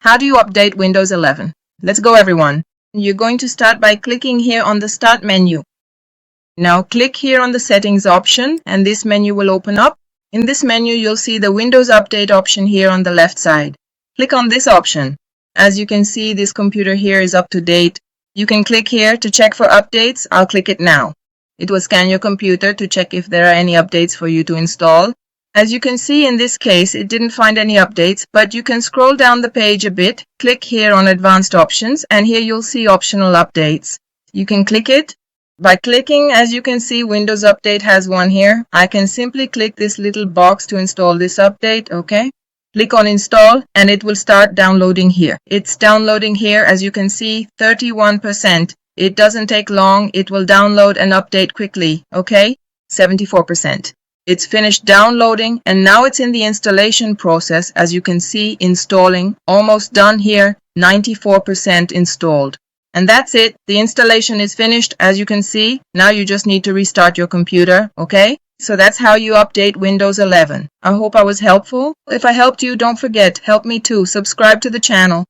How do you update Windows 11? Let's go, everyone. You're going to start by clicking here on the Start menu. Now click here on the Settings option and this menu will open up. In this menu, you'll see the Windows Update option here on the left side. Click on this option. As you can see, this computer here is up to date. You can click here to check for updates. I'll click it now. It will scan your computer to check if there are any updates for you to install. As you can see, in this case, it didn't find any updates, but you can scroll down the page a bit, click here on Advanced Options, and here you'll see Optional Updates. You can click it. By clicking, as you can see, Windows Update has one here. I can simply click this little box to install this update, okay? Click on Install, and it will start downloading here. It's downloading here, as you can see, 31%. It doesn't take long. It will download and update quickly, okay? 74%. It's finished downloading and now it's in the installation process. As you can see, installing, almost done here, 94% installed. And that's it. The installation is finished. As you can see, now you just need to restart your computer, okay? So that's how you update Windows 11. I hope I was helpful. If I helped you, don't forget, help me too. Subscribe to the channel.